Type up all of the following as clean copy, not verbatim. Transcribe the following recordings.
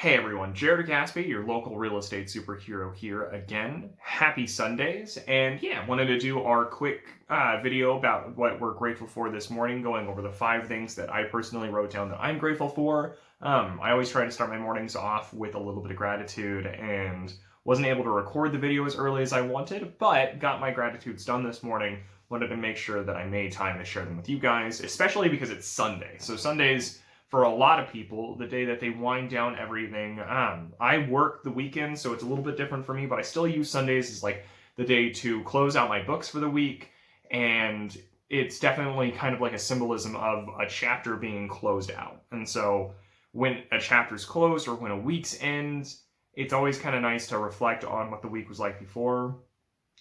Hey everyone, Jared Gaspy, your local real estate superhero here again. Happy Sundays, and yeah, wanted to do our quick video about what we're grateful for this morning, going over the 5 things that I personally wrote down that I'm grateful for. I always try to start my mornings off with a little bit of gratitude, and wasn't able to record the video as early as I wanted, but got my gratitudes done this morning. Wanted to make sure that I made time to share them with you guys, especially because it's Sunday. So Sundays, for a lot of people, the day that they wind down everything. I work the weekend, so it's a little bit different for me, but I still use Sundays as like the day to close out my books for the week, and it's definitely kind of like a symbolism of a chapter being closed out. And so when a chapter's closed or when a week's ends, it's always kind of nice to reflect on what the week was like before,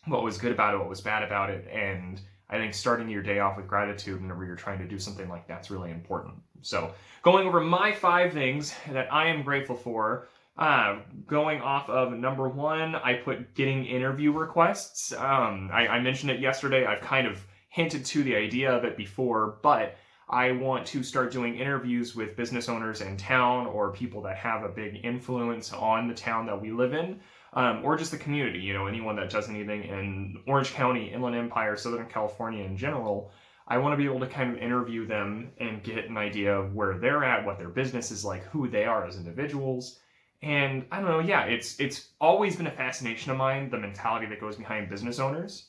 what was good about it, what was bad about it, and I think starting your day off with gratitude whenever you're trying to do something like that's really important. So, going over my 5 things that I am grateful for, going off of number 1, I put getting interview requests. I mentioned it yesterday. I've kind of hinted to the idea of it before, but I want to start doing interviews with business owners in town or people that have a big influence on the town that we live in. Or just the community, anyone that does anything in Orange County, Inland Empire, Southern California in general. I want to be able to kind of interview them and get an idea of where they're at, what their business is like, who they are as individuals. And I don't know, yeah, it's always been a fascination of mine, the mentality that goes behind business owners.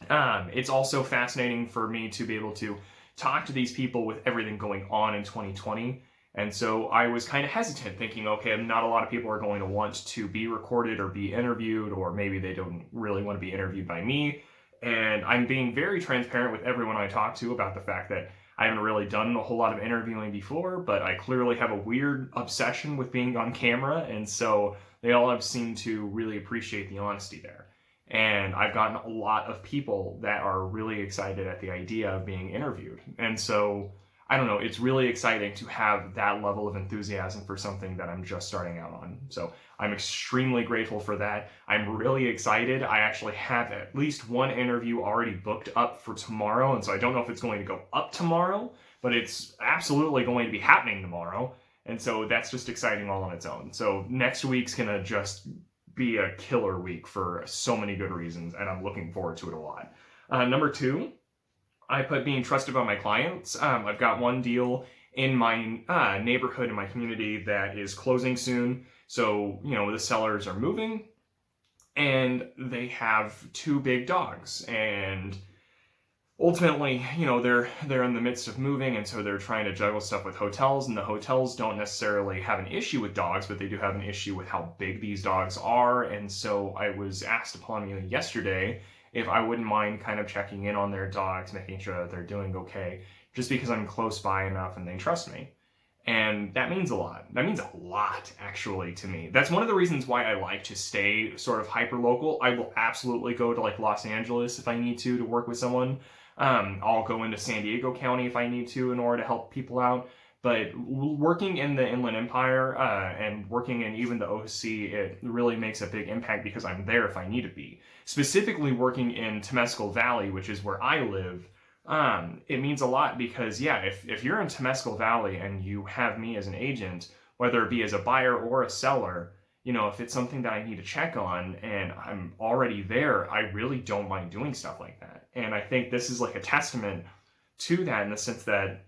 It's also fascinating for me to be able to talk to these people with everything going on in 2020. And so I was kind of hesitant, thinking, okay, not a lot of people are going to want to be recorded or be interviewed, or maybe they don't really want to be interviewed by me. And I'm being very transparent with everyone I talk to about the fact that I haven't really done a whole lot of interviewing before, but I clearly have a weird obsession with being on camera. And so they all have seemed to really appreciate the honesty there. And I've gotten a lot of people that are really excited at the idea of being interviewed. And so I don't know, it's really exciting to have that level of enthusiasm for something that I'm just starting out on. So I'm extremely grateful for that. I'm really excited. I actually have at least one interview already booked up for tomorrow, and so I don't know if it's going to go up tomorrow, but it's absolutely going to be happening tomorrow. And so that's just exciting all on its own. So next week's gonna just be a killer week for so many good reasons, and I'm looking forward to it a lot. Number 2, I put being trusted by my clients. I've got one deal in my neighborhood, in my community, that is closing soon. So, the sellers are moving and they have 2 big dogs. And ultimately, they're in the midst of moving, and so they're trying to juggle stuff with hotels, and the hotels don't necessarily have an issue with dogs, but they do have an issue with how big these dogs are. And so I was asked upon me yesterday if I wouldn't mind kind of checking in on their dogs, making sure that they're doing okay, just because I'm close by enough and they trust me. And that means a lot. That means a lot, actually, to me. That's one of the reasons why I like to stay sort of hyper-local. I will absolutely go to, Los Angeles if I need to work with someone. I'll go into San Diego County if I need to in order to help people out. But working in the Inland Empire and working in even the OC, it really makes a big impact because I'm there if I need to be. Specifically working in Temescal Valley, which is where I live, it means a lot because, yeah, if you're in Temescal Valley and you have me as an agent, whether it be as a buyer or a seller, if it's something that I need to check on and I'm already there, I really don't mind doing stuff like that. And I think this is like a testament to that in the sense that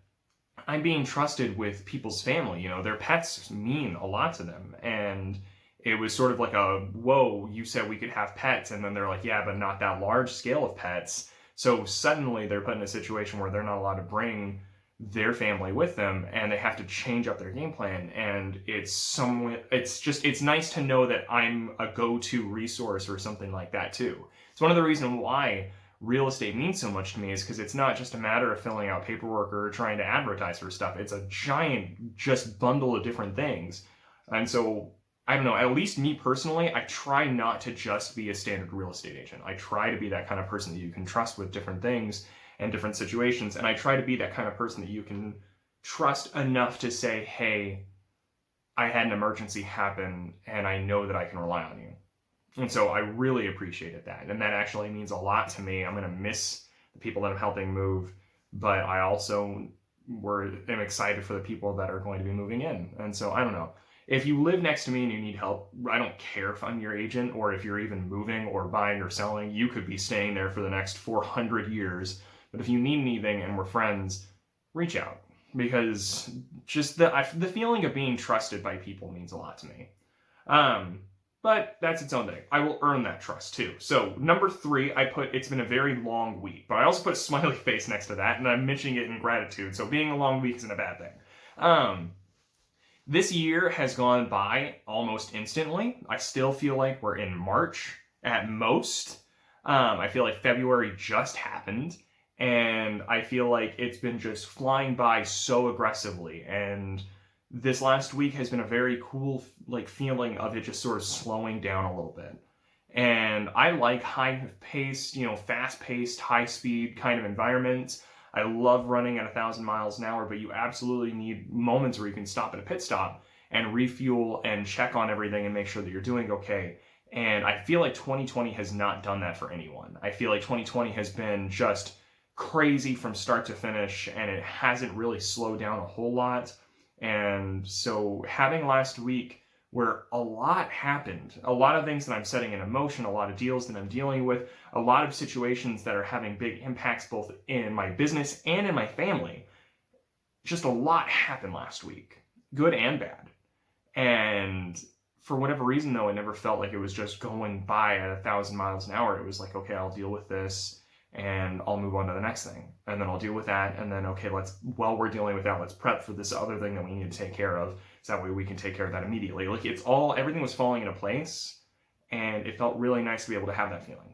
I'm being trusted with people's family. Their pets mean a lot to them. And it was sort of like whoa, you said we could have pets. And then they're like, yeah, but not that large scale of pets. So suddenly they're put in a situation where they're not allowed to bring their family with them, and they have to change up their game plan. And it's nice to know that I'm a go-to resource or something like that too. It's one of the reasons why real estate means so much to me, is because it's not just a matter of filling out paperwork or trying to advertise for stuff. It's a giant just bundle of different things. And so, I don't know, at least me personally, I try not to just be a standard real estate agent. I try to be that kind of person that you can trust with different things and different situations. And I try to be that kind of person that you can trust enough to say, hey, I had an emergency happen and I know that I can rely on you. And so I really appreciated that. And that actually means a lot to me. I'm going to miss the people that I'm helping move, but I also am excited for the people that are going to be moving in. And so I don't know. If you live next to me and you need help, I don't care if I'm your agent or if you're even moving or buying or selling. You could be staying there for the next 400 years. But if you need anything and we're friends, reach out. Because just the feeling of being trusted by people means a lot to me. But that's its own thing. I will earn that trust too. So number 3, I put it's been a very long week, but I also put a smiley face next to that, and I'm mentioning it in gratitude. So being a long week isn't a bad thing. This year has gone by almost instantly. I still feel like we're in March at most. I feel like February just happened, and I feel like it's been just flying by so aggressively. And this last week has been a very cool feeling of it just sort of slowing down a little bit. And I like high-paced, fast-paced, high-speed kind of environments. I love running at 1,000 miles an hour, but you absolutely need moments where you can stop at a pit stop and refuel and check on everything and make sure that you're doing okay. And I feel like 2020 has not done that for anyone. I feel like 2020 has been just crazy from start to finish, and it hasn't really slowed down a whole lot. And so having last week where a lot happened, a lot of things that I'm setting in motion, a lot of deals that I'm dealing with, a lot of situations that are having big impacts both in my business and in my family. Just a lot happened last week, good and bad. And for whatever reason, though, it never felt like it was just going by at 1,000 miles an hour. It was like, okay, I'll deal with this and I'll move on to the next thing. And then I'll deal with that. And then, okay, while we're dealing with that, let's prep for this other thing that we need to take care of. So that way we can take care of that immediately. Like everything was falling into place, and it felt really nice to be able to have that feeling.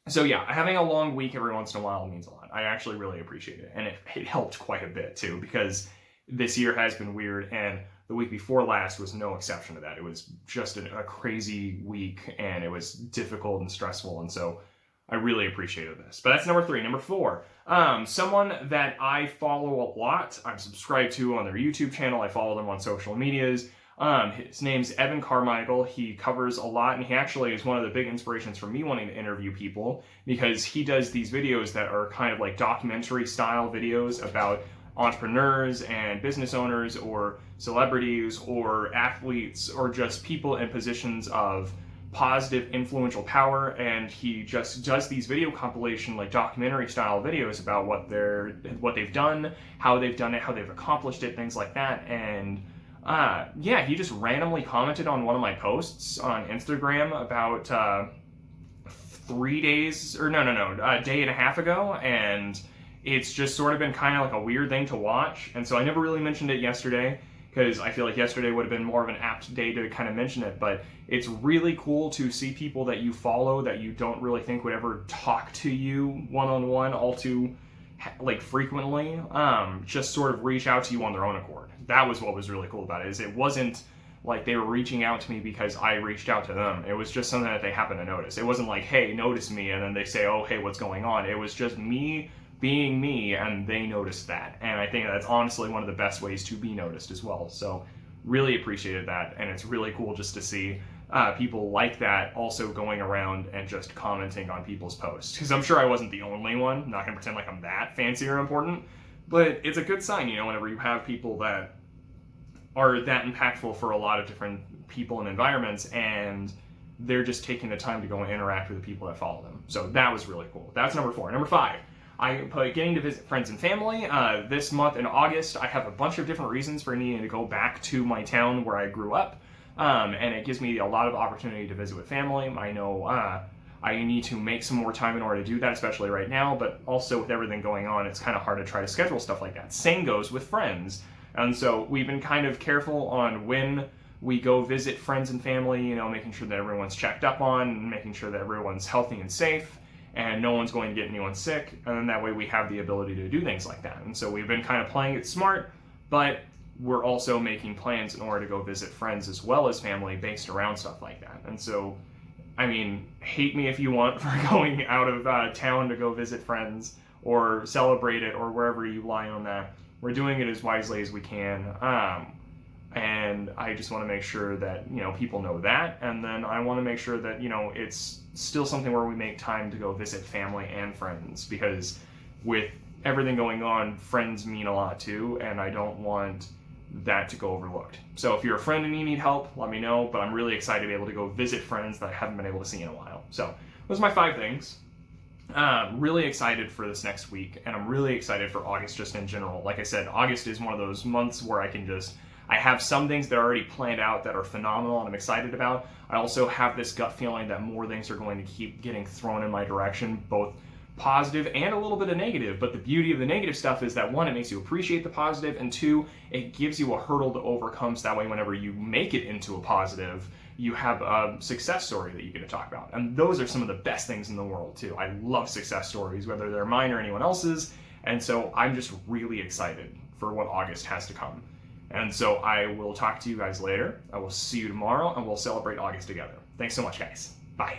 So yeah, having a long week every once in a while means a lot. I actually really appreciate it. And it helped quite a bit too, because this year has been weird, and the week before last was no exception to that. It was just a crazy week, and it was difficult and stressful. And so I really appreciated this. But that's number 3. Number 4, someone that I follow a lot, I'm subscribed to on their YouTube channel. I follow them on social medias. His name's Evan Carmichael. He covers a lot, and he actually is one of the big inspirations for me wanting to interview people, because he does these videos that are kind of like documentary style videos about entrepreneurs and business owners or celebrities or athletes or just people in positions of positive influential power. And he just does these video compilation documentary style videos about what they've done, how they've done it, how they've accomplished it, things like that. And he just randomly commented on one of my posts on Instagram about a day and a half ago, and it's just sort of been kind of like a weird thing to watch. And so I never really mentioned it yesterday, because I feel like yesterday would have been more of an apt day to kind of mention it. But it's really cool to see people that you follow that you don't really think would ever talk to you one-on-one all too frequently, just sort of reach out to you on their own accord. That was what was really cool about it, is it wasn't like they were reaching out to me because I reached out to them. It was just something that they happened to notice. It wasn't like, hey, notice me, and then they say, oh, hey, what's going on? It was just me being me, and they noticed that. And I think that's honestly one of the best ways to be noticed as well. So really appreciated that, and it's really cool just to see people like that also going around and just commenting on people's posts. Because I'm sure I wasn't the only one. I'm not going to pretend like I'm that fancy or important. But it's a good sign, whenever you have people that are that impactful for a lot of different people and environments, and they're just taking the time to go and interact with the people that follow them. So that was really cool. That's number 4. Number 5, I put getting to visit friends and family. This month in August, I have a bunch of different reasons for needing to go back to my town where I grew up. And it gives me a lot of opportunity to visit with family. I know I need to make some more time in order to do that, especially right now, but also with everything going on, it's kind of hard to try to schedule stuff like that. Same goes with friends. And so we've been kind of careful on when we go visit friends and family, making sure that everyone's checked up on, making sure that everyone's healthy and safe, and no one's going to get anyone sick. And then that way we have the ability to do things like that. And so we've been kind of playing it smart, but we're also making plans in order to go visit friends as well as family based around stuff like that. And so, hate me if you want for going out of town to go visit friends or celebrate it or wherever you lie on that. We're doing it as wisely as we can. And I just want to make sure that, people know that. And then I want to make sure that, it's still something where we make time to go visit family and friends, because with everything going on, friends mean a lot too. And I don't want that to go overlooked. So if you're a friend and you need help, let me know, but I'm really excited to be able to go visit friends that I haven't been able to see in a while. So those are my 5 things. Really excited for this next week, and I'm really excited for August just in general. Like I said, August is one of those months where I have some things that are already planned out that are phenomenal and I'm excited about. I also have this gut feeling that more things are going to keep getting thrown in my direction, both positive and a little bit of negative. But the beauty of the negative stuff is that 1, it makes you appreciate the positive, and 2, it gives you a hurdle to overcome, so that way whenever you make it into a positive, you have a success story that you get to talk about. And those are some of the best things in the world too. I love success stories, whether they're mine or anyone else's, and so I'm just really excited for what August has to come. And so I will talk to you guys later. I will see you tomorrow, and we'll celebrate August together. Thanks so much, guys. Bye.